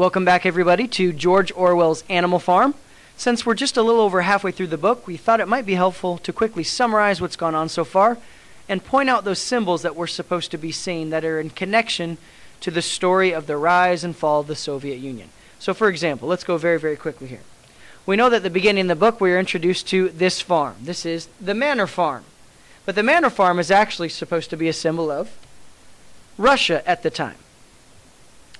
Welcome back, everybody, to George Orwell's Animal Farm. Since we're just a little over halfway through the book, we thought it might be helpful to quickly summarize what's gone on so far and point out those symbols that we're supposed to be seeing that are in connection to the story of the rise and fall of the Soviet Union. So, for example, let's go very, very quickly here. We know that at the beginning of the book we are introduced to this farm. This is the Manor Farm. But the Manor Farm is actually supposed to be a symbol of Russia at the time.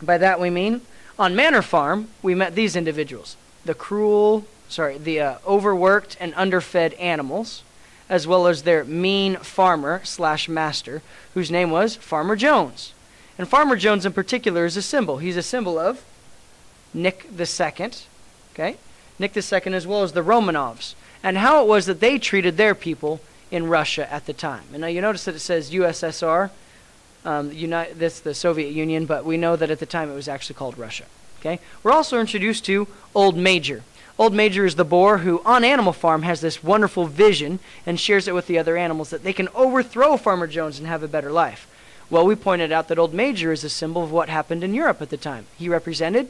By that we mean, on Manor Farm, we met these individuals. The overworked and underfed animals, as well as their mean farmer / master, whose name was Farmer Jones. And Farmer Jones in particular is a symbol. He's a symbol of Nick II, okay? Nick II, as well as the Romanovs, and how it was that they treated their people in Russia at the time. And now you notice that it says USSR, the Soviet Union, but we know that at the time it was actually called Russia. Okay? We're also introduced to Old Major. Old Major is the boar who, on Animal Farm, has this wonderful vision and shares it with the other animals that they can overthrow Farmer Jones and have a better life. Well, we pointed out that Old Major is a symbol of what happened in Europe at the time. He represented,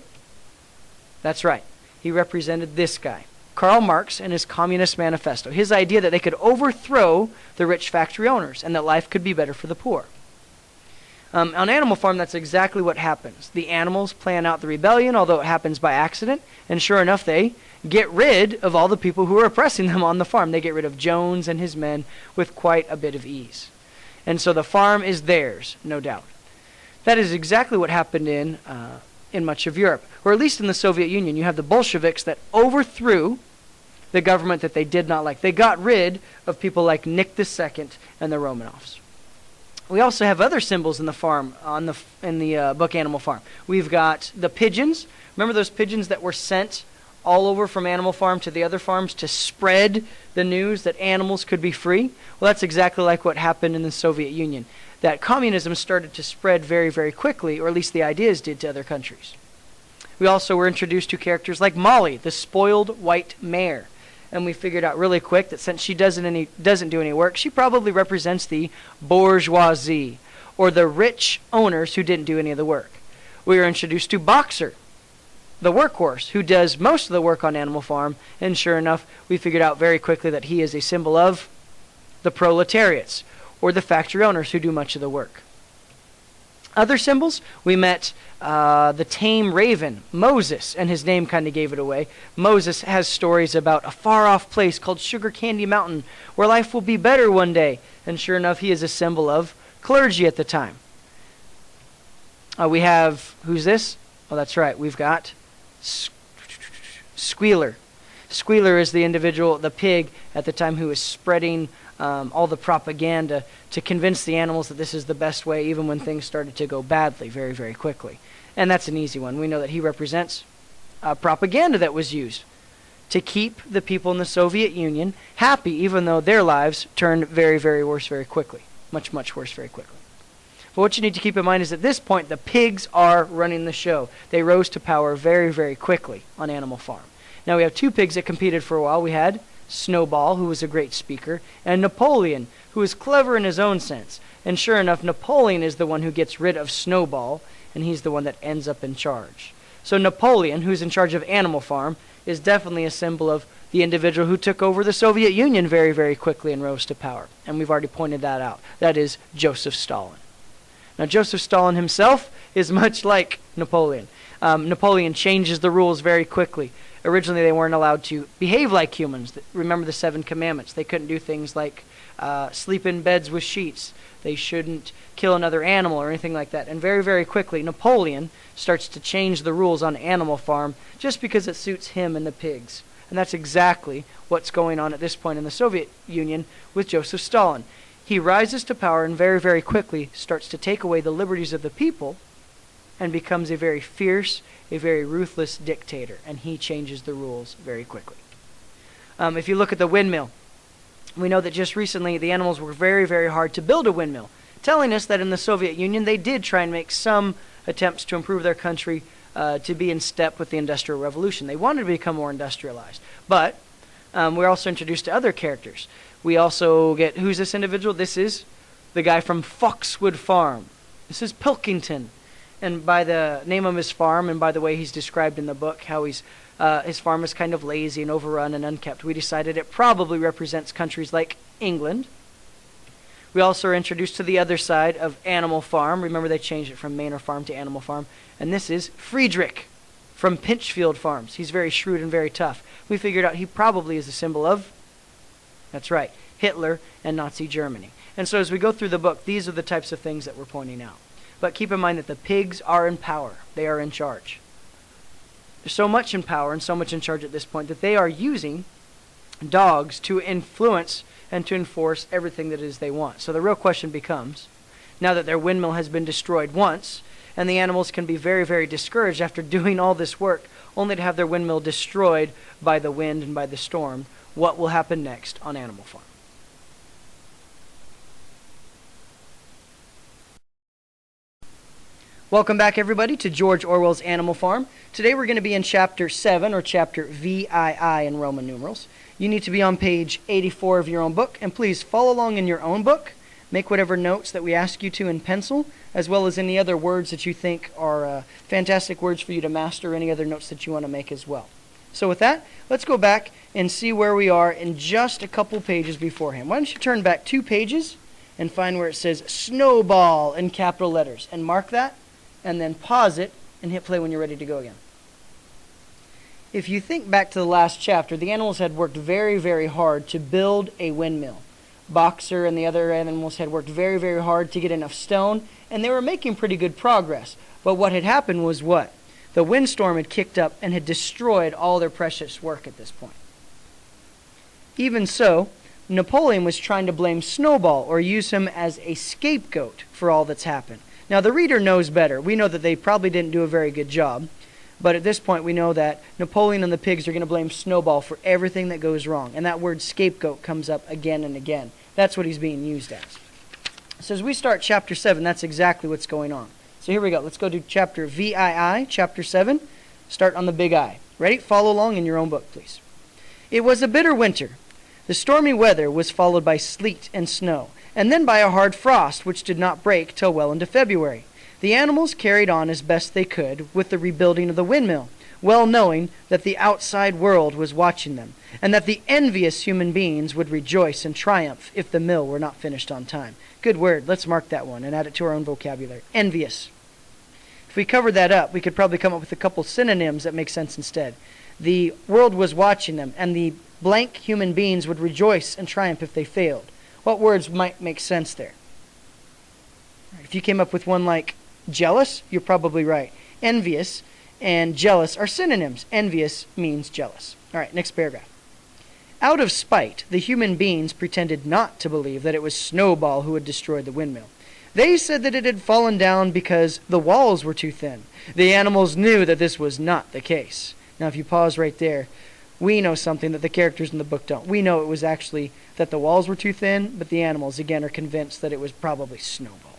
that's right, he represented this guy, Karl Marx and his Communist Manifesto, his idea that they could overthrow the rich factory owners and that life could be better for the poor. On Animal Farm, that's exactly what happens. The animals plan out the rebellion, although it happens by accident, and sure enough, they get rid of all the people who are oppressing them on the farm. They get rid of Jones and his men with quite a bit of ease. And so the farm is theirs, no doubt. That is exactly what happened in much of Europe, or at least in the Soviet Union. You have the Bolsheviks that overthrew the government that they did not like. They got rid of people like Nick II and the Romanovs. We also have other symbols in the farm, in the book Animal Farm. We've got the pigeons. Remember those pigeons that were sent all over from Animal Farm to the other farms to spread the news that animals could be free? Well, that's exactly like what happened in the Soviet Union. That communism started to spread very, very quickly, or at least the ideas did, to other countries. We also were introduced to characters like Molly, the spoiled white mare. And we figured out really quick that since she doesn't do any work, she probably represents the bourgeoisie, or the rich owners who didn't do any of the work. We were introduced to Boxer, the workhorse, who does most of the work on Animal Farm, and sure enough, we figured out very quickly that he is a symbol of the proletariats, or the factory owners who do much of the work. Other symbols, we met the tame raven, Moses, and his name kind of gave it away. Moses has stories about a far-off place called Sugar Candy Mountain where life will be better one day. And sure enough, he is a symbol of clergy at the time. We have, who's this? Oh, that's right, we've got Squealer. Squealer is the individual, the pig at the time, who is spreading all the propaganda to convince the animals that this is the best way, even when things started to go badly very, very quickly. And that's an easy one. We know that he represents propaganda that was used to keep the people in the Soviet Union happy, even though their lives turned very, very worse very quickly. Much, much worse very quickly. But what you need to keep in mind is at this point, the pigs are running the show. They rose to power very, very quickly on Animal Farm. Now we have two pigs that competed for a while. We had Snowball, who was a great speaker, and Napoleon, who was clever in his own sense. And sure enough, Napoleon is the one who gets rid of Snowball, and he's the one that ends up in charge. So Napoleon, who's in charge of Animal Farm, is definitely a symbol of the individual who took over the Soviet Union very, very quickly and rose to power. And we've already pointed that out. That is Joseph Stalin. Now, Joseph Stalin himself is much like Napoleon. Napoleon changes the rules very quickly. Originally, they weren't allowed to behave like humans. Remember the 7 commandments. They couldn't do things like sleep in beds with sheets. They shouldn't kill another animal or anything like that. And very, very quickly, Napoleon starts to change the rules on Animal Farm just because it suits him and the pigs. And that's exactly what's going on at this point in the Soviet Union with Joseph Stalin. He rises to power and very, very quickly starts to take away the liberties of the people and becomes a very fierce, a very ruthless dictator. And he changes the rules very quickly. If you look at the windmill, we know that just recently the animals were very, very hard to build a windmill, telling us that in the Soviet Union they did try and make some attempts to improve their country to be in step with the Industrial Revolution. They wanted to become more industrialized. But we're also introduced to other characters. We also get, who's this individual? This is the guy from Foxwood Farm. This is Pilkington. And by the name of his farm, and by the way he's described in the book, how his farm is kind of lazy and overrun and unkept, we decided it probably represents countries like England. We also are introduced to the other side of Animal Farm. Remember, they changed it from Manor Farm to Animal Farm. And this is Friedrich from Pinchfield Farms. He's very shrewd and very tough. We figured out he probably is a symbol of, that's right, Hitler and Nazi Germany. And so as we go through the book, these are the types of things that we're pointing out. But keep in mind that the pigs are in power. They are in charge. They're so much in power and so much in charge at this point that they are using dogs to influence and to enforce everything that it is they want. So the real question becomes, now that their windmill has been destroyed once, and the animals can be very, very discouraged after doing all this work, only to have their windmill destroyed by the wind and by the storm, what will happen next on Animal Farm? Welcome back, everybody, to George Orwell's Animal Farm. Today we're going to be in Chapter 7, or Chapter VII in Roman numerals. You need to be on page 84 of your own book, and please follow along in your own book. Make whatever notes that we ask you to in pencil, as well as any other words that you think are fantastic words for you to master, any other notes that you want to make as well. So with that, let's go back and see where we are in just a couple pages beforehand. Why don't you turn back 2 pages and find where it says Snowball in capital letters, and mark that, and then pause it and hit play when you're ready to go again. If you think back to the last chapter, the animals had worked very, very hard to build a windmill. Boxer and the other animals had worked very, very hard to get enough stone, and they were making pretty good progress. But what had happened was what? The windstorm had kicked up and had destroyed all their precious work at this point. Even so, Napoleon was trying to blame Snowball, or use him as a scapegoat for all that's happened. Now, the reader knows better. We know that they probably didn't do a very good job. But at this point, we know that Napoleon and the pigs are going to blame Snowball for everything that goes wrong. And that word scapegoat comes up again and again. That's what he's being used as. So as we start Chapter 7, that's exactly what's going on. So here we go. Let's go to Chapter VII, Chapter 7. Start on the big I. Ready? Follow along in your own book, please. It was a bitter winter. The stormy weather was followed by sleet and snow, and then by a hard frost which did not break till well into February. The animals carried on as best they could with the rebuilding of the windmill, well knowing that the outside world was watching them, and that the envious human beings would rejoice and triumph if the mill were not finished on time. Good word. Let's mark that one and add it to our own vocabulary. Envious. If we covered that up, we could probably come up with a couple synonyms that make sense instead. The world was watching them, and the blank human beings would rejoice and triumph if they failed. What words might make sense there? If you came up with one like jealous, you're probably right. Envious and jealous are synonyms. Envious means jealous. All right, next paragraph. Out of spite, the human beings pretended not to believe that it was Snowball who had destroyed the windmill. They said that it had fallen down because the walls were too thin. The animals knew that this was not the case. Now, if you pause right there, we know something that the characters in the book don't. We know it was actually that the walls were too thin, but the animals, again, are convinced that it was probably Snowball.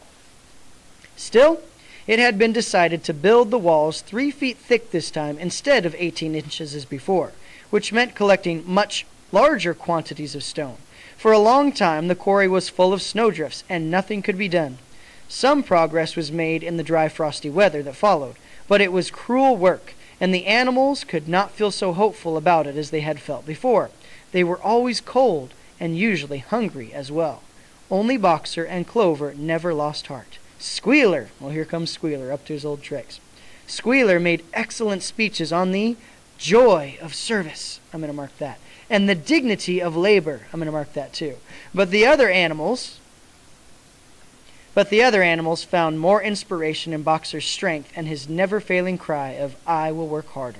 Still, it had been decided to build the walls 3 feet thick this time instead of 18 inches as before, which meant collecting much larger quantities of stone. For a long time, the quarry was full of snowdrifts, and nothing could be done. Some progress was made in the dry, frosty weather that followed, but it was cruel work, and the animals could not feel so hopeful about it as they had felt before. They were always cold, and usually hungry as well. Only Boxer and Clover never lost heart. Squealer, well, here comes Squealer, up to his old tricks. Squealer made excellent speeches on the joy of service. I'm going to mark that. And the dignity of labor. I'm going to mark that too. But the other animals found more inspiration in Boxer's strength and his never-failing cry of, "I will work harder."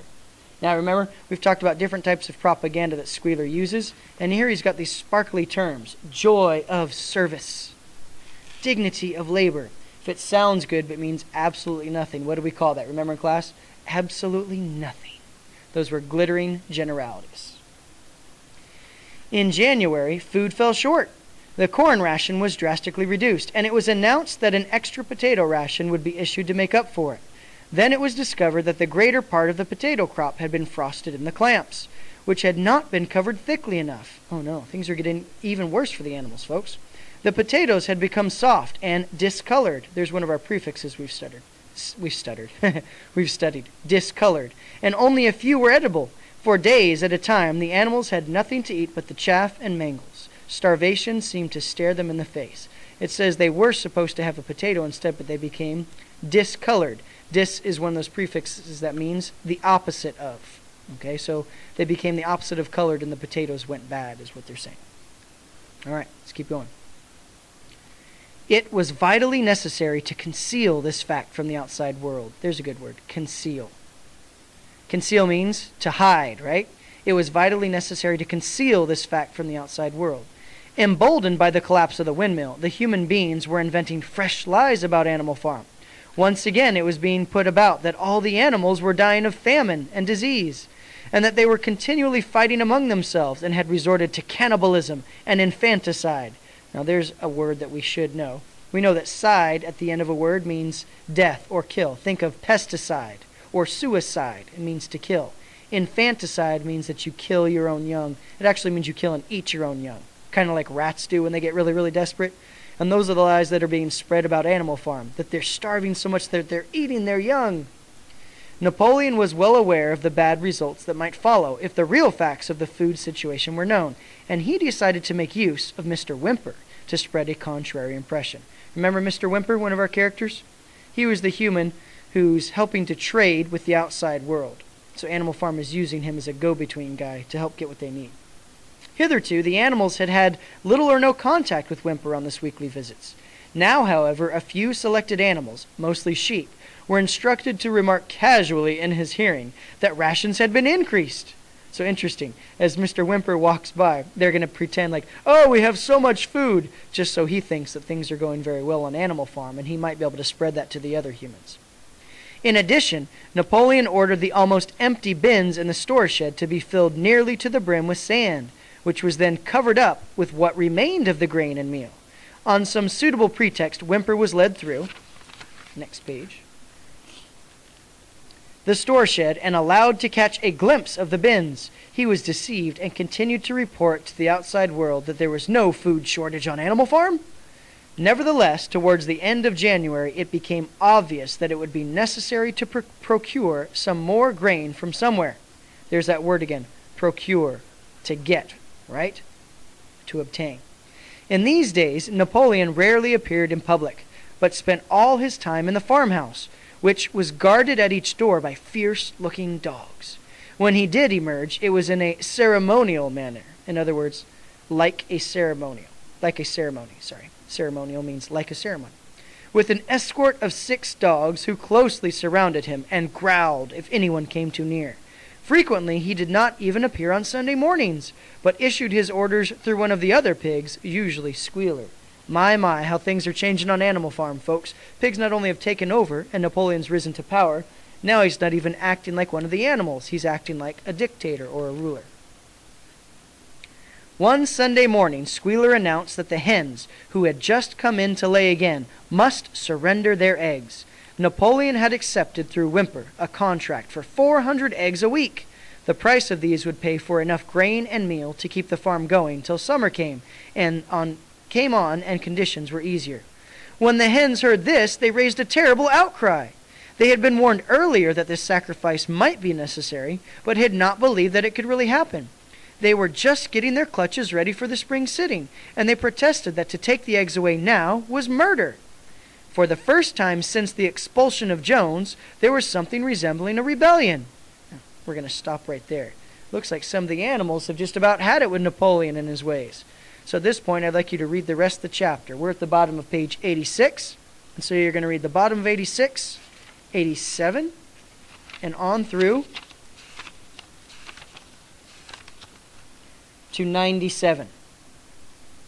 Now remember, we've talked about different types of propaganda that Squealer uses, and here he's got these sparkly terms. Joy of service. Dignity of labor. If it sounds good but means absolutely nothing, what do we call that? Remember in class? Absolutely nothing. Those were glittering generalities. In January, food fell short. The corn ration was drastically reduced, and it was announced that an extra potato ration would be issued to make up for it. Then it was discovered that the greater part of the potato crop had been frosted in the clamps, which had not been covered thickly enough. Oh no, things are getting even worse for the animals, folks. The potatoes had become soft and discolored. There's one of our prefixes we've studied. we've stuttered. We've studied. Discolored. And only a few were edible. For days at a time, the animals had nothing to eat but the chaff and mangles. Starvation seemed to stare them in the face. It says they were supposed to have a potato instead, but they became discolored. Dis is one of those prefixes that means the opposite of. Okay, so they became the opposite of colored and the potatoes went bad, is what they're saying. All right, let's keep going. It was vitally necessary to conceal this fact from the outside world. There's a good word, conceal. Conceal means to hide, right? It was vitally necessary to conceal this fact from the outside world. Emboldened by the collapse of the windmill, the human beings were inventing fresh lies about Animal Farm. Once again, it was being put about that all the animals were dying of famine and disease, and that they were continually fighting among themselves and had resorted to cannibalism and infanticide. Now, there's a word that we should know. We know that side at the end of a word means death or kill. Think of pesticide or suicide. It means to kill. Infanticide means that you kill your own young. It actually means you kill and eat your own young, kind of like rats do when they get really, really desperate. And those are the lies that are being spread about Animal Farm, that they're starving so much that they're eating their young. Napoleon was well aware of the bad results that might follow if the real facts of the food situation were known, and he decided to make use of Mr. Whymper to spread a contrary impression. Remember Mr. Whymper, one of our characters? He was the human who's helping to trade with the outside world. So Animal Farm is using him as a go-between guy to help get what they need. Hitherto, the animals had had little or no contact with Whymper on this weekly visits. Now, however, a few selected animals, mostly sheep, were instructed to remark casually in his hearing that rations had been increased. So interesting. As Mr. Whymper walks by, they're going to pretend like, oh, we have so much food, just so he thinks that things are going very well on Animal Farm, and he might be able to spread that to the other humans. In addition, Napoleon ordered the almost empty bins in the store shed to be filled nearly to the brim with sand, which was then covered up with what remained of the grain and meal. On some suitable pretext, Whymper was led through, next page, the store shed and allowed to catch a glimpse of the bins. He was deceived and continued to report to the outside world that there was no food shortage on Animal Farm. Nevertheless, towards the end of January, it became obvious that it would be necessary to procure some more grain from somewhere. There's that word again, procure, to get, right? To obtain. In these days, Napoleon rarely appeared in public, but spent all his time in the farmhouse, which was guarded at each door by fierce-looking dogs. When he did emerge, it was in a ceremonial manner. In other words, like a ceremony. Ceremonial means like a ceremony. With an escort of 6 dogs who closely surrounded him and growled if anyone came too near. Frequently, he did not even appear on Sunday mornings, but issued his orders through one of the other pigs, usually Squealer. My, how things are changing on Animal Farm, folks. Pigs not only have taken over, and Napoleon's risen to power, now he's not even acting like one of the animals. He's acting like a dictator or a ruler. One Sunday morning, Squealer announced that the hens, who had just come in to lay again, must surrender their eggs. Napoleon had accepted through Whymper a contract for 400 eggs a week. The price of these would pay for enough grain and meal to keep the farm going till summer came on and conditions were easier. When the hens heard this, they raised a terrible outcry. They had been warned earlier that this sacrifice might be necessary, but had not believed that it could really happen. They were just getting their clutches ready for the spring sitting, and they protested that to take the eggs away now was murder. For the first time since the expulsion of Jones, there was something resembling a rebellion. We're going to stop right there. Looks like some of the animals have just about had it with Napoleon and his ways. So at this point, I'd like you to read the rest of the chapter. We're at the bottom of page 86, and so you're going to read the bottom of 86, 87, and on through to 97.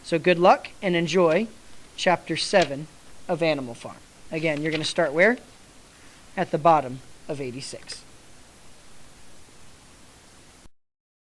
So good luck and enjoy chapter 7 of Animal Farm. Again, you're going to start where? At the bottom of 86.